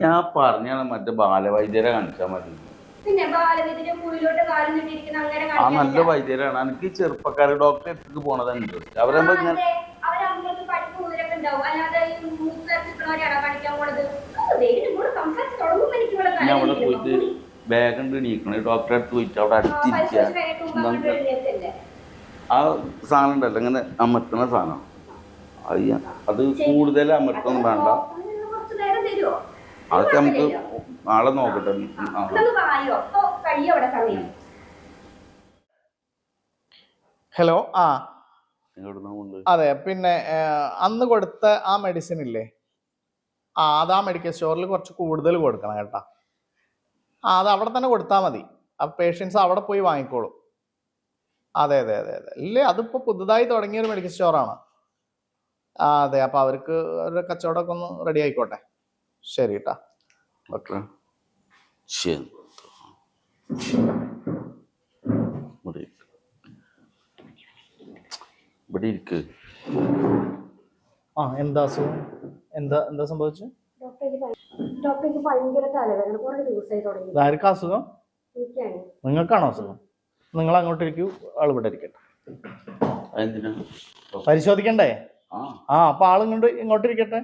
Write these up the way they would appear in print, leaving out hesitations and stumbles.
ഞാൻ പറഞ്ഞാണ് മറ്റേ ബാലവൈദ്യരെ കാണിച്ചാൽ മതി. പിന്നെ ബാലവൈദ്യരെ മുകളിലോട്ട് കാലം നീട്ടിയിരിക്കുന്ന അങ്ങനെ ആ നല്ല വൈദ്യരാണ്. എനിക്ക് ചെറുപ്പക്കാര് ഡോക്ടറെ അടുത്തേക്ക് പോണതാണ് ഇൻട്രസ്റ്റ്. അവരാകുമ്പോ ഇങ്ങനെ അവരമ്മക്ക് പഠിപ്പ് മുതലൊക്കെ ഉണ്ടാവും. അല്ലാതെ ഈ മൂത്തരച്ചിട്ടുള്ളവരാണോ പഠിക്കാൻ പോണത്? സംസാരിച്ച് തുടങ്ങുമ്പോ എനിക്ക് ഞാൻ അവിടെ പോയിട്ട് വേഗം എണീക്കണേ ഡോക്ടറെ അടുത്ത് പോയിട്ട് അവിടെ അടുത്തിരിക്കുക. ആ സാധനം ഉണ്ടല്ലോ ഇങ്ങനെ അമർത്തുന്ന സാധനം, അത് കൂടുതൽ അമർത്തൊന്നും വേണ്ട. അതൊക്കെ നമുക്ക് നാളെ നോക്കട്ടെ. ഹലോ. അതെ, പിന്നെ അന്ന് കൊടുത്ത ആ മെഡിസിൻ ഇല്ലേ, അത് ആ മെഡിക്കൽ സ്റ്റോറിൽ കുറച്ച് കൂടുതൽ കൊടുക്കണം കേട്ടാ. അത് അവിടെ തന്നെ കൊടുത്താൽ മതി. ആ പേഷ്യൻസ് അവിടെ പോയി വാങ്ങിക്കോളും. അതെ അതെ അതെ അതെ. ഇല്ലേ, അതിപ്പോൾ പുതുതായി തുടങ്ങിയൊരു മെഡിക്കൽ സ്റ്റോറാണ്. അതെ, അപ്പോൾ അവർക്ക് അവരുടെ കച്ചവടമൊക്കെ ഒന്ന് റെഡി ആയിക്കോട്ടെ. ശരി കേട്ടാ. ഡോക്ടറെ ഇവിടെ ഇരിക്ക്. എന്താ അസുഖം? എന്താ എന്താ സംഭവിച്ചു? ഡോക്ടർക്ക് ഭയങ്കര തലവേദന കുറെ ദിവസമായി തുടങ്ങി. ആർക്കാ അസുഖം? നിങ്ങൾക്കാണോ അസുഖം? നിങ്ങൾ അങ്ങോട്ട് ഇരിക്കൂ, ആൾ ഇവിടെ ഇരിക്കട്ടെ. പരിശോധിക്കണ്ടേ? അപ്പൊ ആൾ ഇങ്ങോട്ട് ഇരിക്കട്ടെ.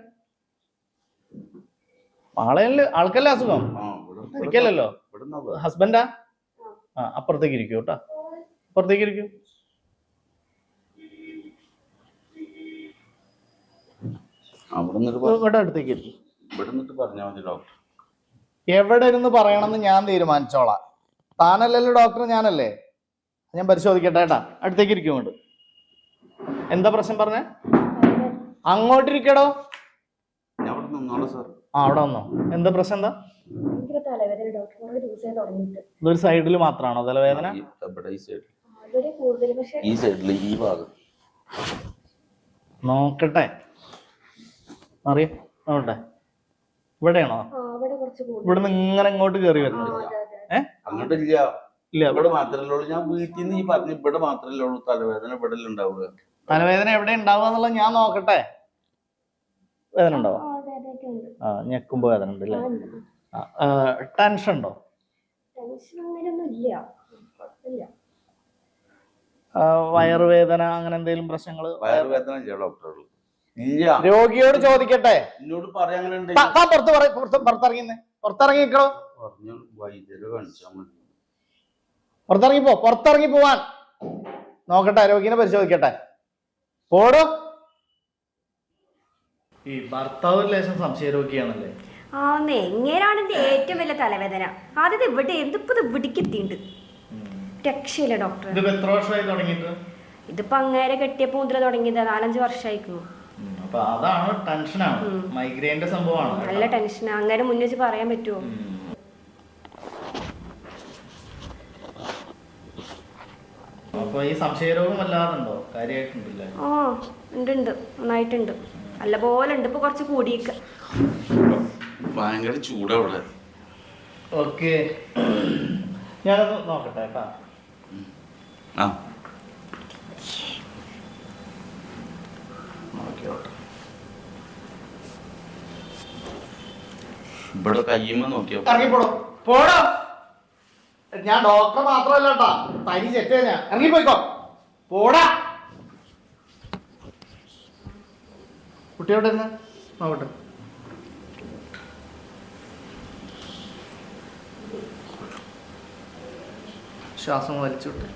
ആൾക്കല്ലേ അസുഖം? എനിക്കല്ലല്ലോ. ഹസ്ബൻഡാ? അപ്പുറത്തേക്ക് ഇരിക്കൂ കേട്ടാ, അപ്പുറത്തേക്ക് ഇരിക്കൂ. ഇങ്ങോട്ട് അടുത്തേക്ക് ഇരിക്കും. എവിടെ ഇരുന്ന് പറയണമെന്ന് ഞാൻ തീരുമാനിച്ചോളാം. താനല്ലല്ലോ ഡോക്ടർ, ഞാനല്ലേ. ഞാൻ പരിശോധിക്കട്ടെ കേട്ടാ. അടുത്തേക്ക് ഇരിക്കും. ഇങ്ങോട്ട്. എന്താ പ്രശ്നം പറഞ്ഞേ? അങ്ങോട്ടിരിക്കടോ. അവിടെ വന്നോ? എന്താ പ്രശ്നം? എന്താ ഇതൊരു സൈഡിൽ മാത്രമാണോ തലവേദന? നോക്കട്ടെ, അറിയോ? നോക്കട്ടെ. ഇവിടെയാണോ? ഇവിടെ നിന്ന് ഇങ്ങനെ ഇങ്ങോട്ട് കയറി വരുന്നത്? അങ്ങോട്ടില്ല, ഇല്ല. ഇവിടെ മാത്രമല്ലേ ഉള്ളൂ. ഞാൻ വീട്ടിൽ നിന്ന് ഈ പറഞ്ഞു ഇവിടെ മാത്രമല്ലേ ഉള്ളൂ തലവേദന. ഇവിടെ ഉണ്ടാവുക. തലവേദന എവിടെ ഉണ്ടാവുക എന്നുള്ളത് ഞാൻ നോക്കട്ടെ. വേദന ഉണ്ടാവാ? ഞെക്കുമ്പോ വേദന ഉണ്ട് അല്ലേ? ടെൻഷൻ ഉണ്ടോ? വയറുവേദന അങ്ങനെ എന്തെങ്കിലും പ്രശ്നങ്ങൾ? വയറുവേദന ഡോക്ടർ രോഗിയോട് ചോദിക്കട്ടെ. എന്നോട് പറയാൻ പുറത്തിറങ്ങിക്കോ. പുറത്തിറങ്ങി പോവാൻ നോക്കട്ടെ. രോഗിനെ പരിശോധിക്കട്ടെ. പോടോ. ഈ ഭർത്താവ് ലേശം സംശയരോഗിയാണല്ലേ? എങ്ങനെയാണ് എന്റെ ഏറ്റവും വലിയ തലവേദന. ആദ്യത്തെ ഇവിടെ എന്തിപ്പോ ഇവിടേക്ക് എത്തിയിട്ടുണ്ട്. രക്ഷയില്ല ഡോക്ടർ. എത്ര വർഷമായി തുടങ്ങിയിട്ട്? ഇതിപ്പോ അങ്ങേരെ കെട്ടിയപ്പോ മുതൽ തുടങ്ങിയത് 4-5 വർഷമായിരിക്കുന്നു. അതാണ് ടെൻഷനാണ്, മൈഗ്രെയിന്റെ സംഭവമാണ്. നല്ല ടെൻഷനാ. അങ്ങനെ മുന്നേ വെച്ച് പറയാൻ പറ്റുമോ? അപ്പൊ ഈ സംശയരോഗം വല്ലാതുണ്ടോ? കാര്യമായിട്ടുണ്ടല്ലേ? ഉണ്ട്, നന്നായിട്ടുണ്ട്. നല്ല പോലെ ഉണ്ട്. ഇപ്പൊ കുറച്ച് കൂടിയേക്ക. ഭയങ്കര ചൂടവിടെ. ഓക്കെ, ഞാനൊന്ന് നോക്കട്ടെ കേട്ടാ. ഇവിടെ കയ്യുമ്പോ നോക്കിയോ? ഇറങ്ങിപ്പോടോ. പോടോ. ഞാൻ ഡോക്ടർ മാത്രമല്ല കേട്ടാ, തനി ചെറ്റ. ഇറങ്ങിപ്പോയിക്കോ. പോടാ. കുട്ടിയോടെ ഇരുന്ന് നോക്കട്ടെ. ശ്വാസം വലിച്ചുവിട്ടെ.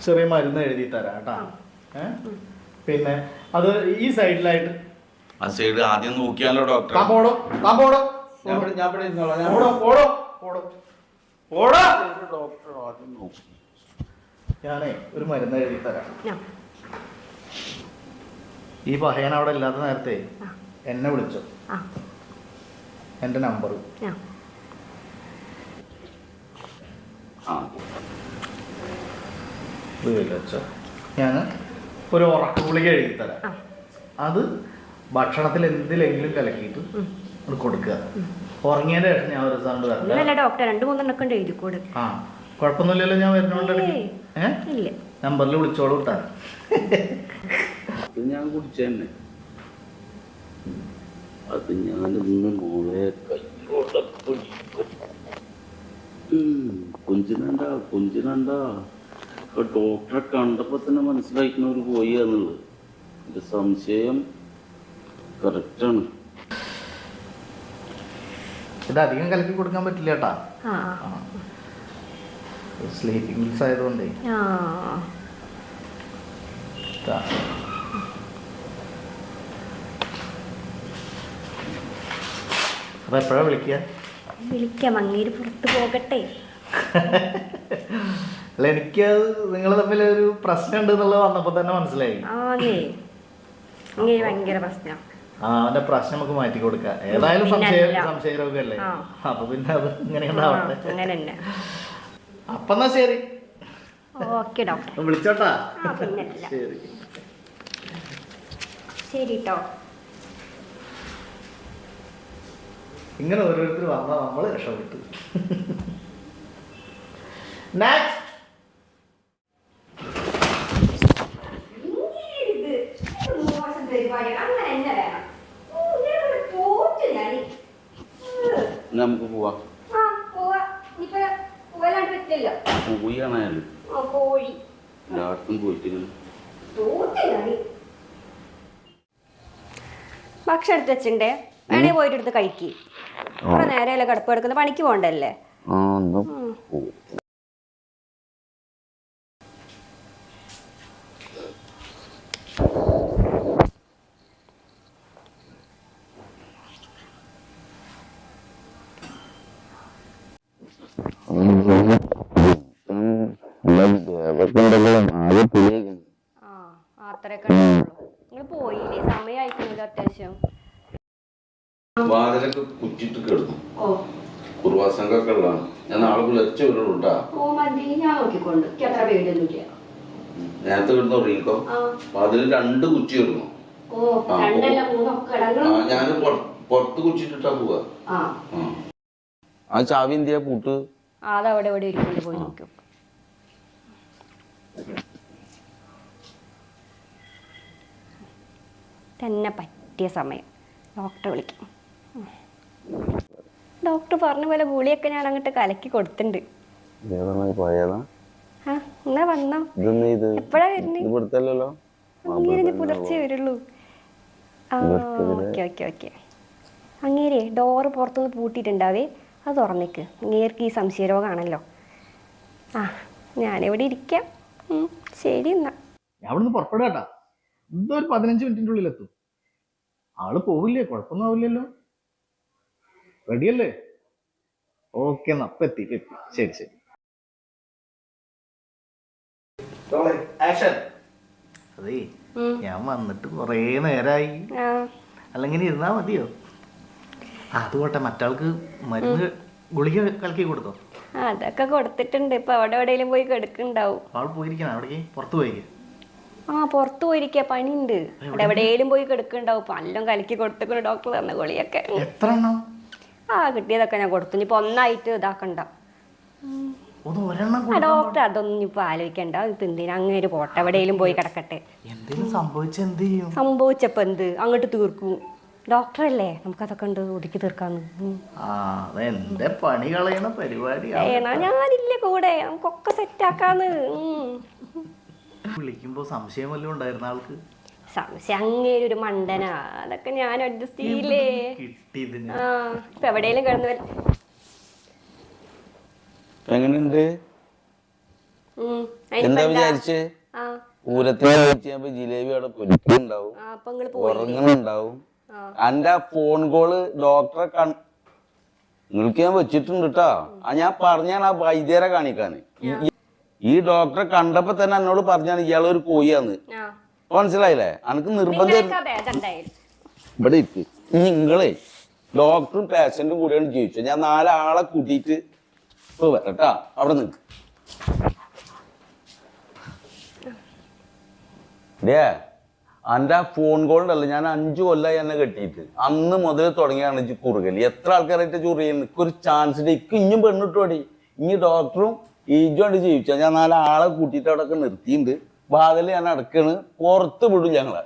ചെറിയ മരുന്ന് എഴുതി തരാം കേട്ടാ. പിന്നെ അത് ഈ സൈഡിലായിട്ട്. ആ സൈഡ് ആദ്യം നോക്കിയാലോ ഡോക്ടർ? ഞാനേ ഒരു മരുന്ന് എഴുതി തരാം. ഈ പഹയൻ അവിടെ ഇല്ലാത്ത നേരത്തെ എന്നെ വിളിച്ചോ. എന്റെ നമ്പർ വെച്ചോ. ഞാൻ ഒരു ഉറക്ക ഗുളിക എഴുതി തരാം. അത് ഭക്ഷണത്തിൽ എന്തിലെങ്കിലും കലക്കിയിട്ട് അത് കൊടുക്കുക. ഉറങ്ങിയതിന്റെ ശേഷം ഞാൻ ഒരു സൗണ്ട് ഇല്ലല്ല ഡോക്ടർ 2-3 എണ്ണൊക്കെ ഉണ്ട് എഴുതിക്കോട്. ആ കുഴപ്പമൊന്നുമില്ലല്ലോ, ഞാൻ വരുന്നോണ്ട് ഇല്ല നമ്പറിൽ വിളിച്ചോളൂ കിട്ടാ. അത് ഞാൻ കുടിച്ചതന്നെ. അത് ഞാൻ ഇന്ന് മോളെ കയ്യോടെ കുഞ്ചിനണ്ട ഡോക്ടറെ കണ്ടപ്പോ തന്നെ മനസ്സിലാക്കുന്ന ഒരു പോയാന്നുള്ളത്. എന്റെ സംശയം കറക്റ്റാണ്. ഇത് അധികം കലക്കി കൊടുക്കാൻ പറ്റില്ല കേട്ടാ, സ്ലീപ്പിംഗ് പിൽസ് ആയതുകൊണ്ടേ. അപ്പൊ എപ്പോഴാ വിളിക്കാം, അങ്ങേര് പുറത്ത് പോകട്ടെ. അല്ല എനിക്ക് നിങ്ങൾ തമ്മിൽ ഒരു പ്രശ്നം ഉണ്ട് എന്നുള്ളത് വന്നപ്പോ തന്നെ മനസ്സിലായി. ഭയങ്കര പ്രശ്നം. അവന്റെ പ്രശ്നം നമുക്ക് മാറ്റി കൊടുക്കാം. ഏതായാലും സംശയരോഗല്ലേ, അപ്പൊ പിന്നെ അത് ഇങ്ങനെ ഉണ്ടാവട്ടെ. അപ്പൊ എന്നാ ശരി, ഓക്കെ ഡോക്ടർ. വിളിച്ചോട്ടാ. ശരി ശരി ട്ടോ. ഇങ്ങനെ ഓരോരുത്തർ വന്നാൽ നമ്മള് രക്ഷപ്പെട്ടു. നെക്സ്റ്റ് നമുക്ക് പോവാം. പോയാണായാലും എല്ലായിടത്തും പോയിട്ട് ഭക്ഷണം എടുത്ത് വെച്ചിണ്ടേ, വേണേ പോയിട്ട് എടുത്ത് കഴിക്കി. കുറെ നേരമല്ലേ കിടപ്പ് എടുക്കുന്നത്, പണിക്ക് പോകണ്ടല്ലേ. അത്രയൊക്കെ നിങ്ങൾ പോയില്ലേ, സമയമായിക്കണല്ലോ അത്യാവശ്യം. വാതിലൊക്കെ കുറ്റിട്ട് കിടന്നു. കുറുവാസംഘൊക്കെ ഉള്ളതാണ്. ഞാൻ നാളെ പുലർച്ചെ വരുള്ളൂട്ടാ. ഞാൻ നോക്കിക്കൊണ്ട് അത്ര പേടിയൊന്നുമില്ല. നേരത്തെ കിടന്ന് ഉറങ്ങിക്കോ. വാതിൽ 2 കുറ്റി കിടന്നു. ഞാൻ പുറത്ത് കുറ്റിട്ടിട്ടാ പോവാ. ആ ചാവി എന്തിയാ പൂട്ട്? അതവിടെ എവിടെ ഇരിക്കൊണ്ട് പോയി നോക്കും. തന്നെ പറ്റിയ സമയം ഡോക്ടറെ വിളിക്കും. ഡോക്ടർ പറഞ്ഞ പോലെ ഗുളിയൊക്കെ ഞാൻ അങ്ങോട്ട് കലക്കി കൊടുത്തിട്ടുണ്ട്. എന്നാ വന്നോ? എപ്പോഴാ വരുന്നല്ലോ? അങ്ങേരെ പുലർച്ചെ വരുള്ളൂ. Okay okay okay. അങ്ങേരെ ഡോറ് പുറത്തുനിന്ന് പൂട്ടിയിട്ടുണ്ടാവേ, അത് തുറന്നേക്ക്. അങ്ങേർക്ക് ഈ സംശയരോഗമാണല്ലോ. ഞാനിവിടെ ഇരിക്കാം. ശരി എന്നാ ഞാൻ ഇവിടുന്ന് പുറപ്പെടാട്ടാ. എന്തോ ഒരു 15 മിനിറ്റിന്റെ ഉള്ളിൽ എത്തും. ആള് പോവില്ലേ, കുഴപ്പമൊന്നും ആവില്ലല്ലോ. റെഡിയല്ലേ? ഓക്കെ എന്നാ, അപ്പൊ എത്തി. ശരി ശരി. അതേ, ഞാൻ വന്നിട്ട് കൊറേ നേരായി. അല്ലെങ്കിൽ ഇരുന്നാ മതിയോ? അത് പോട്ടെ, മറ്റാൾക്ക് മരുന്ന് ഗുളിക കലക്കി കൊടുത്തോ? അതൊക്കെ കൊടുത്തിട്ടുണ്ട്. ഇപ്പൊ അവിടെ എവിടെയെങ്കിലും പോയി കിടക്കുന്നുണ്ടാവും. ആൾ പോയിരിക്കണം, അവിടേക്ക് പുറത്തു പോയിരിക്കും. പുറത്തു പോയിരിക്കുക, പണിയുണ്ട്. അവിടെ എവിടെയെങ്കിലും പോയി കിടക്കുന്നുണ്ടാവും. പല്ലും കലക്കി കൊടുത്തിട്ടുണ്ട് ഡോക്ടർ തന്ന ഗുളിയൊക്കെ. എത്ര എണ്ണം? കിട്ടിയതൊക്കെ ഞാൻ കൊടുത്തു. ഇനിയിപ്പോ ഒന്നായിട്ട് ഇതാക്കണ്ട ഡോക്ടർ. അതൊന്നും ഇപ്പൊ ആലോചിക്കണ്ട. ഇത് എന്തിനാ അങ്ങേര് പോട്ടെ, എവിടെയെങ്കിലും പോയി കിടക്കട്ടെ. സംഭവിച്ചപ്പോ എന്ത്, അങ്ങോട്ട് തീർക്കും. ഡോക്ടറല്ലേ, നമുക്കതൊക്കെ ഉണ്ട് ഒതുക്കി തീർക്കാന്ന്. പണി കളയണ പരിപാടി. ഞാനില്ലേ കൂടെ, നമുക്കൊക്കെ സെറ്റ് ആക്കാന്ന്. വിളിക്കുമ്പോ സംശയം വല്ലതും ഉണ്ടായിരുന്ന ആൾക്ക്? സംശയം അങ്ങേര് ഒരു മണ്ടനാ. അതൊക്കെ ഞാൻ അഡ്ജസ്റ്റ് ചെയ്യില്ലേ. ഇപ്പൊ എവിടെയെങ്കിലും കിടന്നു എങ്ങനെയുണ്ട്? എന്താ വിചാരിച്ചേ? പൂരത്തിന് ജിലേബി അവിടെ പൊരിക്കുന്നുണ്ടാവും, ഉറങ്ങുന്നുണ്ടാവും. എന്റെ ഫോൺ കോള് ഡോക്ടറെ നിങ്ങൾക്ക് ഞാൻ വെച്ചിട്ടുണ്ട് കേട്ടോ. ഞാൻ പറഞ്ഞാണ് ആ വൈദ്യരെ കാണിക്കാന്. ഈ ഡോക്ടറെ കണ്ടപ്പോ തന്നെ എന്നോട് പറഞ്ഞാണ് ഇയാളൊരു കോയിയാന്ന്. മനസ്സിലായില്ലേ? എനിക്ക് നിർബന്ധം. ഇവിടെ ഇരിക്കും. നിങ്ങളെ ഡോക്ടറും പേഷ്യന്റും കൂടെയാണ് ജീവിച്ചത്. ഞാൻ 4 ആളെ കൂട്ടിയിട്ട് വരട്ടാ. അവിടെ നിൽക്ക്. എൻ്റെ ആ ഫോൺ കോൾ ഉണ്ടല്ലോ, ഞാൻ 5 കൊല്ലമായി എന്നെ കെട്ടിയിട്ട് അന്ന് മുതൽ തുടങ്ങിയാണ് ഇജ്ജ് കുറുകല്. എത്ര ആൾക്കാരായിട്ട് ചൊറിയുന്നു. എനിക്കൊരു ചാൻസ് ഇല്ല. ഇക്ക് ഇഞ്ഞും പെണ്ണിട്ടോടി. ഇനി ഡോക്ടറും ഈജുമായിട്ട് ജീവിച്ചാൽ ഞാൻ 4 ആളെ കൂട്ടിയിട്ട് അവിടെ ഒക്കെ നിർത്തിയിട്ടുണ്ട്. വാതിൽ ഞാൻ അടക്കണ്, പുറത്ത് വിടും ഞങ്ങളെ.